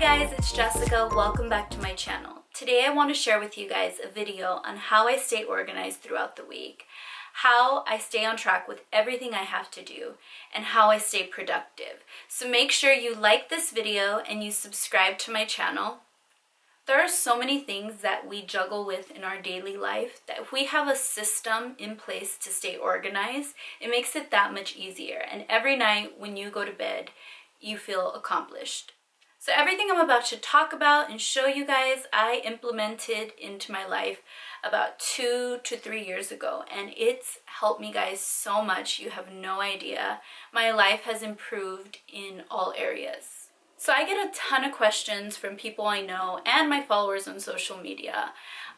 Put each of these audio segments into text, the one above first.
guys, it's Jessica. Welcome back to my channel. Today I want to share with you guys a video on how I stay organized throughout the week, how I stay on track with everything I have to do, and how I stay productive. So make sure you like this video and you subscribe to my channel. There are so many things that we juggle with in our daily life that if we have a system in place to stay organized, it makes it that much easier. And every night when you go to bed, you feel accomplished. So everything I'm about to talk about and show you guys, I implemented into my life about 2 to 3 years ago, and it's helped me guys so much. You have no idea. My life has improved in all areas. So I get a ton of questions from people I know and my followers on social media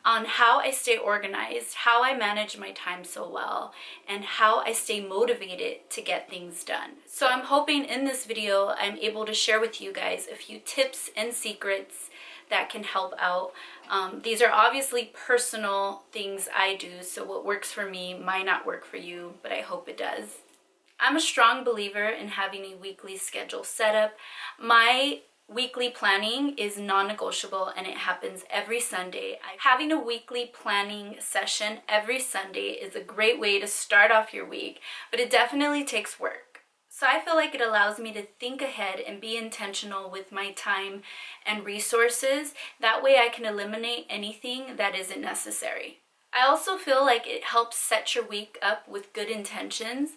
on how I stay organized, how I manage my time so well, and how I stay motivated to get things done. So I'm hoping in this video I'm able to share with you guys a few tips and secrets that can help out. These are obviously personal things I do, so what works for me might not work for you, but I hope it does. I'm a strong believer in having a weekly schedule set up. My weekly planning is non-negotiable and it happens every Sunday. Having a weekly planning session every Sunday is a great way to start off your week, but it definitely takes work. So I feel like it allows me to think ahead and be intentional with my time and resources. That way I can eliminate anything that isn't necessary. I also feel like it helps set your week up with good intentions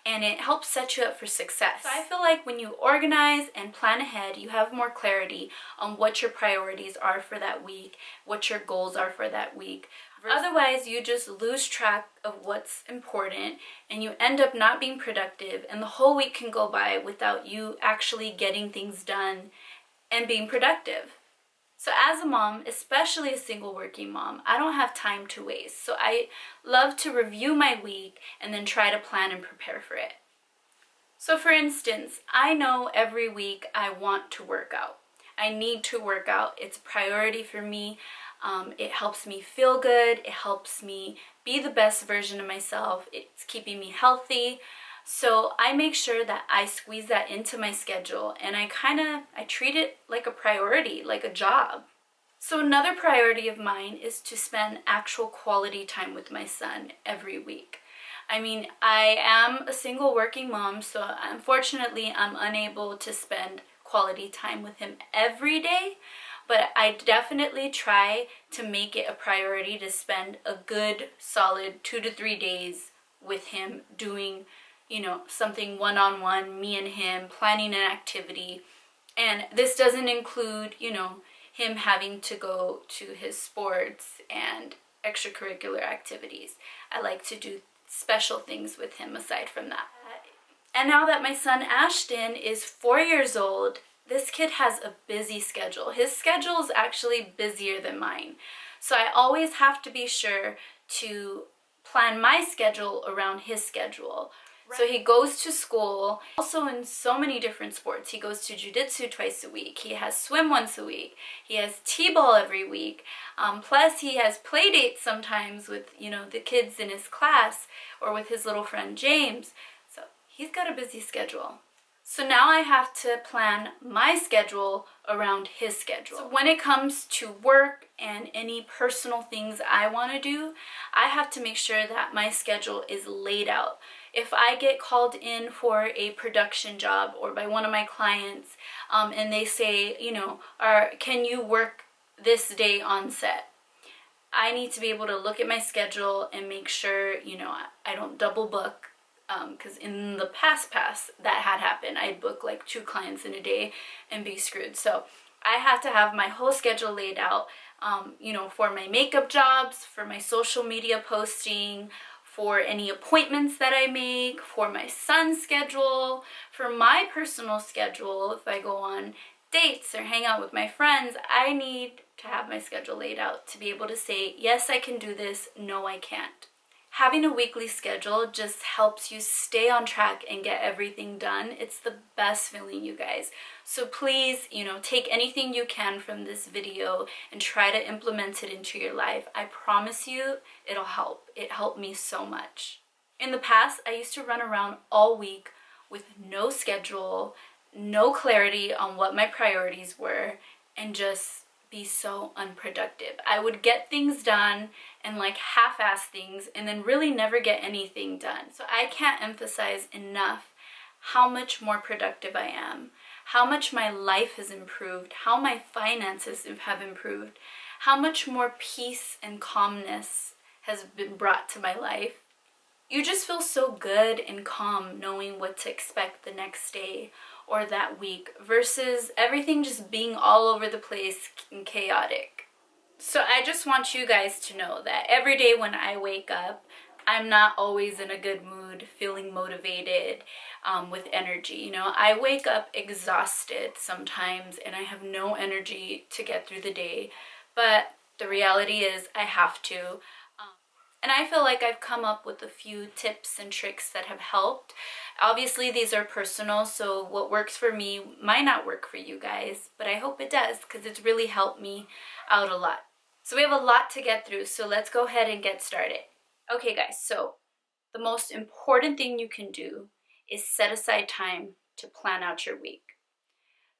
and it helps set you up for success. So I feel like when you organize and plan ahead, you have more clarity on what your priorities are for that week, what your goals are for that week. Otherwise, you just lose track of what's important and you end up not being productive, and the whole week can go by without you actually getting things done and being productive. So as a mom, especially a single working mom, I don't have time to waste. So I love to review my week and then try to plan and prepare for it. So for instance, I know every week I want to work out. I need to work out. It's a priority for me. It helps me feel good. It helps me be the best version of myself. It's keeping me healthy. So I make sure that I squeeze that into my schedule and I treat it like a priority, like a job. So another priority of mine is to spend actual quality time with my son every week. I mean, I am a single working mom, so unfortunately I'm unable to spend quality time with him every day, but I definitely try to make it a priority to spend a good solid 2 to 3 days with him doing something one-on-one, me and him, planning an activity. And this doesn't include, him having to go to his sports and extracurricular activities. I like to do special things with him aside from that. And now that my son Ashton is 4 years old, this kid has a busy schedule. His schedule is actually busier than mine. So I always have to be sure to plan my schedule around his schedule. So he goes to school, also in so many different sports. He goes to jiu-jitsu twice a week. He has swim once a week. He has t-ball every week. Plus he has play dates sometimes with, the kids in his class or with his little friend James. So he's got a busy schedule. So now I have to plan my schedule around his schedule. So when it comes to work and any personal things I want to do, I have to make sure that my schedule is laid out. If I get called in for a production job or by one of my clients and they say, can you work this day on set? I need to be able to look at my schedule and make sure, I don't double book. Because in the past that had happened. I'd book like 2 clients in a day and be screwed. So I have to have my whole schedule laid out, for my makeup jobs, for my social media posting, for any appointments that I make, for my son's schedule, for my personal schedule. If I go on dates or hang out with my friends, I need to have my schedule laid out to be able to say, yes, I can do this, no, I can't. Having a weekly schedule just helps you stay on track and get everything done. It's the best feeling, you guys. So please, take anything you can from this video and try to implement it into your life. I promise you, it'll help. It helped me so much. In the past, I used to run around all week with no schedule, no clarity on what my priorities were, and just be so unproductive. I would get things done and like half-ass things and then really never get anything done. So I can't emphasize enough how much more productive I am, how much my life has improved, how my finances have improved, how much more peace and calmness has been brought to my life. You just feel so good and calm knowing what to expect the next day or that week versus everything just being all over the place and chaotic. So I just want you guys to know that every day when I wake up, I'm not always in a good mood, feeling motivated, with energy. You know, I wake up exhausted sometimes and I have no energy to get through the day, but the reality is I have to. And I feel like I've come up with a few tips and tricks that have helped. Obviously, these are personal, so what works for me might not work for you guys, but I hope it does because it's really helped me out a lot. So we have a lot to get through, so let's go ahead and get started. Okay guys, so the most important thing you can do is set aside time to plan out your week.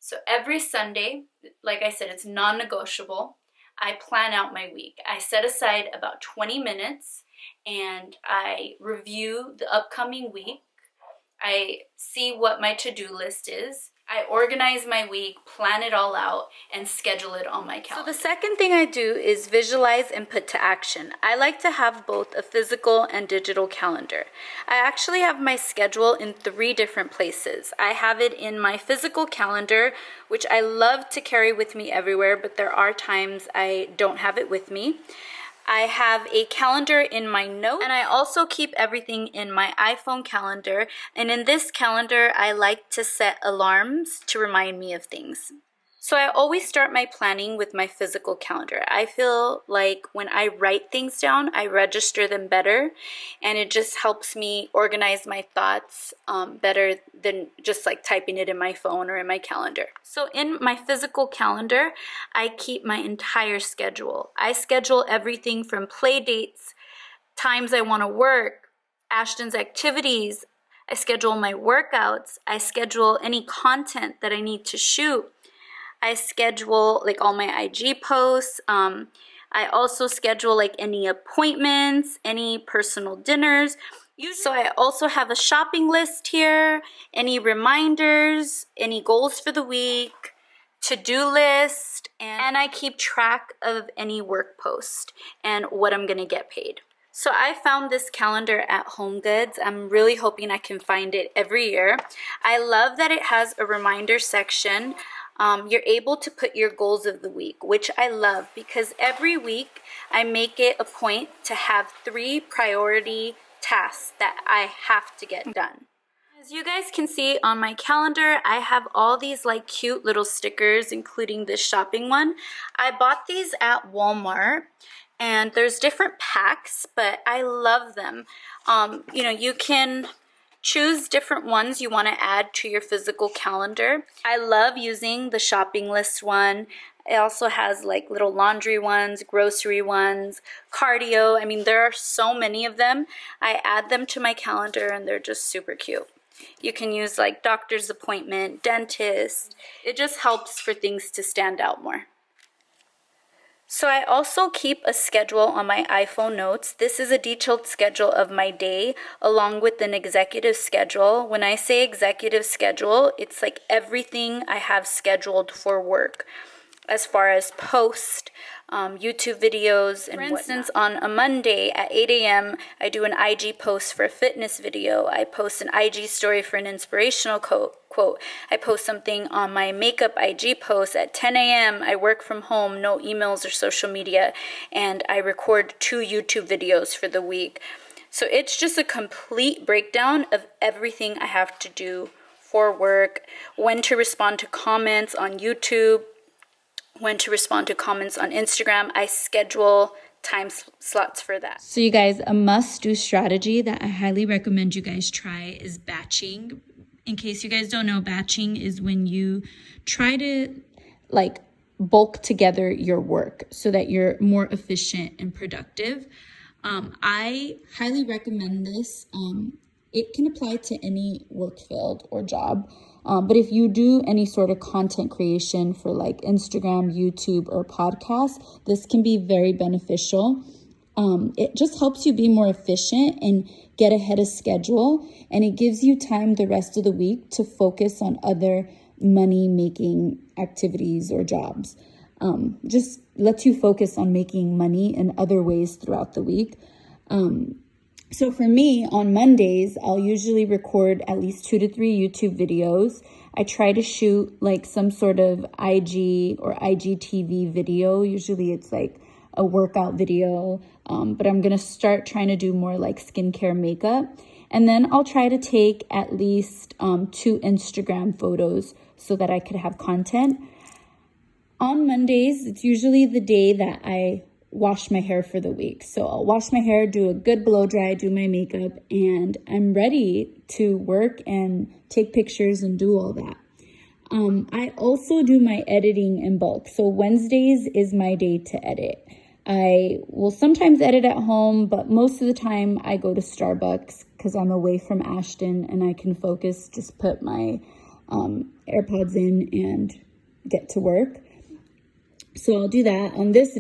So every Sunday, like I said, it's non-negotiable. I plan out my week. I set aside about 20 minutes and I review the upcoming week. I see what my to-do list is. I organize my week, plan it all out, and schedule it on my calendar. So the second thing I do is visualize and put to action. I like to have both a physical and digital calendar. I actually have my schedule in 3 different places. I have it in my physical calendar, which I love to carry with me everywhere, but there are times I don't have it with me. I have a calendar in my notes, and I also keep everything in my iPhone calendar. And in this calendar, I like to set alarms to remind me of things. So I always start my planning with my physical calendar. I feel like when I write things down, I register them better, and it just helps me organize my thoughts better than just like typing it in my phone or in my calendar. So in my physical calendar, I keep my entire schedule. I schedule everything from play dates, times I want to work, Ashton's activities. I schedule my workouts. I schedule any content that I need to shoot. I schedule like all my IG posts. I also schedule like any appointments, any personal dinners. So I also have a shopping list here, any reminders, any goals for the week, to-do list, and I keep track of any work post and what I'm gonna get paid. So I found this calendar at HomeGoods. I'm really hoping I can find it every year. I love that it has a reminder section. You're able to put your goals of the week, which I love because every week I make it a point to have 3 priority tasks that I have to get done. As you guys can see on my calendar, I have all these like cute little stickers, including this shopping one. I bought these at Walmart. And there's different packs, but I love them. You know, you can choose different ones you want to add to your physical calendar. I love using the shopping list one. It also has like little laundry ones, grocery ones, cardio. I mean, there are so many of them. I add them to my calendar and they're just super cute. You can use like doctor's appointment, dentist. It just helps for things to stand out more. So I also keep a schedule on my iPhone notes. This is a detailed schedule of my day along with an executive schedule. When I say executive schedule, it's like everything I have scheduled for work as far as post, YouTube videos, and for instance, on a Monday at 8 a.m., I do an IG post for a fitness video. I post an IG story for an inspirational quote. I post something on my makeup IG post at 10 a.m. I work from home, no emails or social media, and I record 2 YouTube videos for the week. So it's just a complete breakdown of everything I have to do for work, when to respond to comments on YouTube, when to respond to comments on Instagram. I schedule time slots for that. So you guys, a must-do strategy that I highly recommend you guys try is batching. In case you guys don't know, batching is when you try to like bulk together your work so that you're more efficient and productive. I highly recommend this. It can apply to any work field or job. But if you do any sort of content creation for like Instagram, YouTube, or podcast, this can be very beneficial. It just helps you be more efficient and get ahead of schedule. And it gives you time the rest of the week to focus on other money-making activities or jobs. Just lets you focus on making money in other ways throughout the week. So for me, on Mondays, I'll usually record at least 2 to 3 YouTube videos. I try to shoot like some sort of IG or IGTV video. Usually it's like a workout video, but I'm going to start trying to do more like skincare makeup. And then I'll try to take at least 2 Instagram photos so that I could have content. On Mondays, it's usually the day that I wash my hair for the week. So I'll wash my hair, do a good blow dry, do my makeup, and I'm ready to work and take pictures and do all that. I also do my editing in bulk. So Wednesdays is my day to edit. I will sometimes edit at home, but most of the time I go to Starbucks because I'm away from Ashton and I can focus, just put my AirPods in and get to work. So I'll do that. On this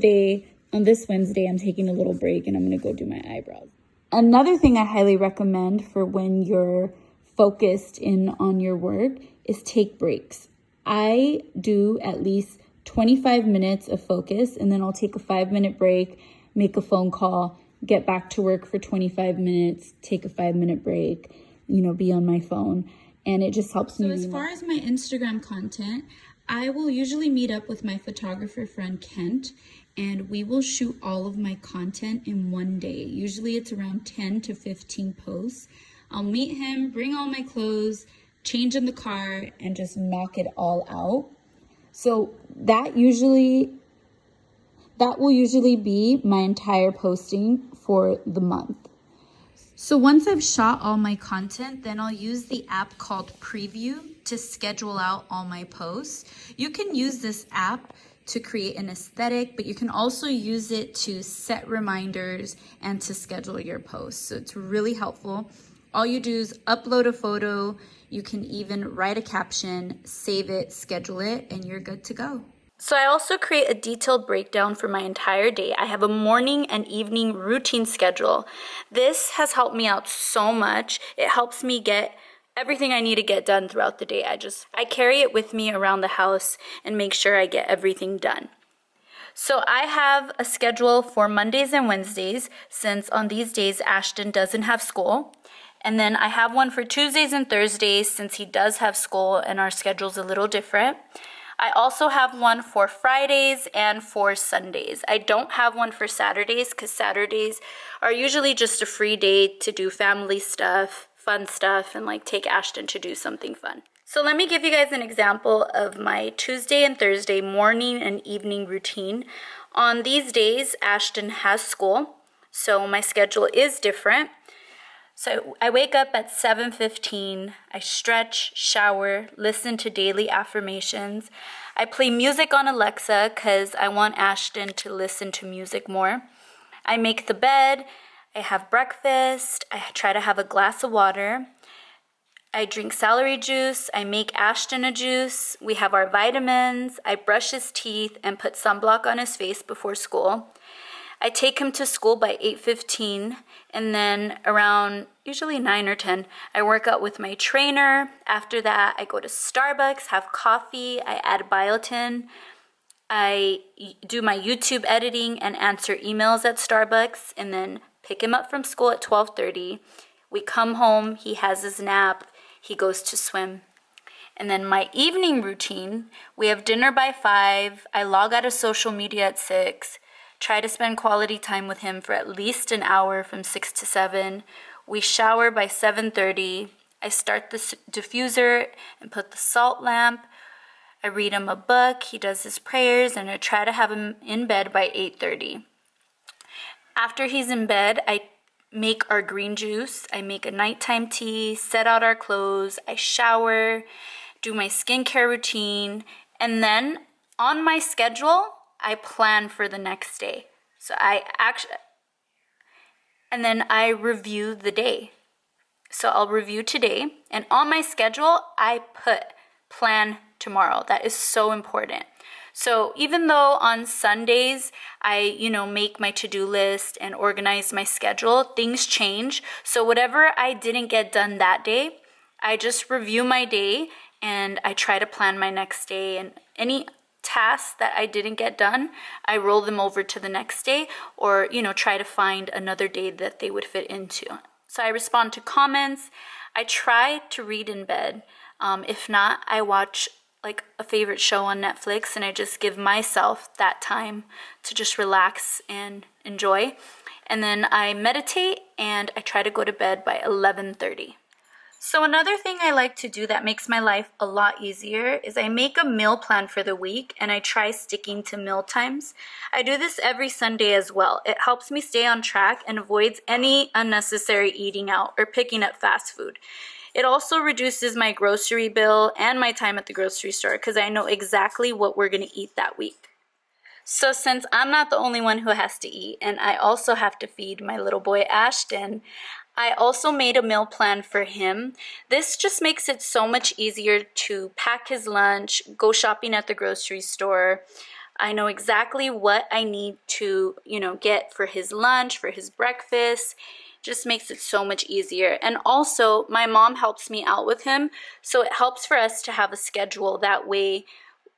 Wednesday, I'm taking a little break and I'm going to go do my eyebrows. Another thing I highly recommend for when you're focused in on your work is take breaks. I do at least 25 minutes of focus and then I'll take a 5-minute break, make a phone call, get back to work for 25 minutes, take a 5-minute break, be on my phone. And it just helps me. So as far as my Instagram content, I will usually meet up with my photographer friend Kent, and we will shoot all of my content in one day. Usually it's around 10 to 15 posts. I'll meet him, bring all my clothes, change in the car, and just knock it all out. So that will usually be my entire posting for the month. So once I've shot all my content, then I'll use the app called Preview to schedule out all my posts. You can use this app to create an aesthetic, but you can also use it to set reminders and to schedule your posts. So it's really helpful. All you do is upload a photo. You can even write a caption, save it, schedule it, and you're good to go. So I also create a detailed breakdown for my entire day. I have a morning and evening routine schedule. This has helped me out so much. It helps me get everything I need to get done throughout the day. I carry it with me around the house and make sure I get everything done. So I have a schedule for Mondays and Wednesdays, since on these days Ashton doesn't have school. And then I have one for Tuesdays and Thursdays since he does have school and our schedule's a little different. I also have one for Fridays and for Sundays. I don't have one for Saturdays because Saturdays are usually just a free day to do family stuff, fun stuff, and like take Ashton to do something fun. So let me give you guys an example of my Tuesday and Thursday morning and evening routine. On these days, Ashton has school, so my schedule is different. So I wake up at 7:15, I stretch, shower, listen to daily affirmations. I play music on Alexa because I want Ashton to listen to music more. I make the bed, I have breakfast, I try to have a glass of water. I drink celery juice, I make Ashton a juice, we have our vitamins, I brush his teeth and put sunblock on his face before school. I take him to school by 8:15, and then around usually 9 or 10, I work out with my trainer. After that, I go to Starbucks, have coffee, I add biotin. I do my YouTube editing and answer emails at Starbucks, and then pick him up from school at 12:30. We come home, he has his nap, he goes to swim. And then my evening routine, we have dinner by 5, I log out of social media at 6, try to spend quality time with him for at least an hour from 6 to 7. We shower by 7:30. I start the diffuser and put the salt lamp. I read him a book, he does his prayers, and I try to have him in bed by 8:30. After he's in bed, I make our green juice. I make a nighttime tea, set out our clothes, I shower, do my skincare routine, and then on my schedule, I plan for the next day. So and then I review the day. So I'll review today, and on my schedule, I put plan tomorrow. That is so important. So even though on Sundays I, make my to-do list and organize my schedule, things change. So whatever I didn't get done that day, I just review my day and I try to plan my next day, and any tasks that I didn't get done, I roll them over to the next day, or, try to find another day that they would fit into. So I respond to comments. I try to read in bed. If not, I watch like a favorite show on Netflix, and I just give myself that time to just relax and enjoy. And then I meditate, and I try to go to bed by 11:30. So another thing I like to do that makes my life a lot easier is I make a meal plan for the week, and I try sticking to meal times. I do this every Sunday as well. It helps me stay on track and avoids any unnecessary eating out or picking up fast food. It also reduces my grocery bill and my time at the grocery store because I know exactly what we're going to eat that week. So since I'm not the only one who has to eat, and I also have to feed my little boy Ashton, I also made a meal plan for him. This just makes it so much easier to pack his lunch, go shopping at the grocery store. I know exactly what I need to, get for his lunch, for his breakfast. Just makes it so much easier. And also, my mom helps me out with him, so it helps for us to have a schedule. That way,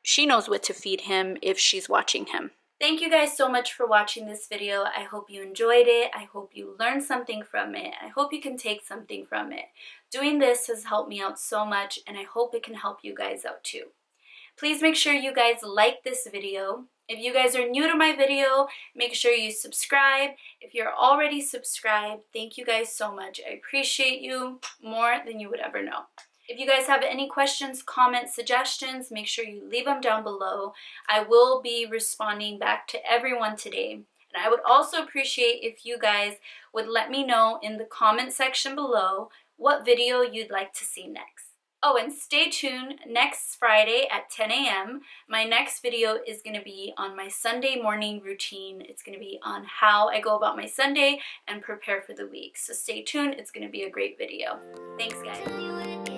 she knows what to feed him if she's watching him. Thank you guys so much for watching this video. I hope you enjoyed it. I hope you learned something from it. I hope you can take something from it. Doing this has helped me out so much, and I hope it can help you guys out too. Please make sure you guys like this video. If you guys are new to my video, make sure you subscribe. If you're already subscribed, thank you guys so much. I appreciate you more than you would ever know. If you guys have any questions, comments, suggestions, make sure you leave them down below. I will be responding back to everyone today. And I would also appreciate if you guys would let me know in the comment section below what video you'd like to see next. Oh, and stay tuned next Friday at 10 a.m. My next video is going to be on my Sunday morning routine. It's going to be on how I go about my Sunday and prepare for the week. So stay tuned. It's going to be a great video. Thanks, guys.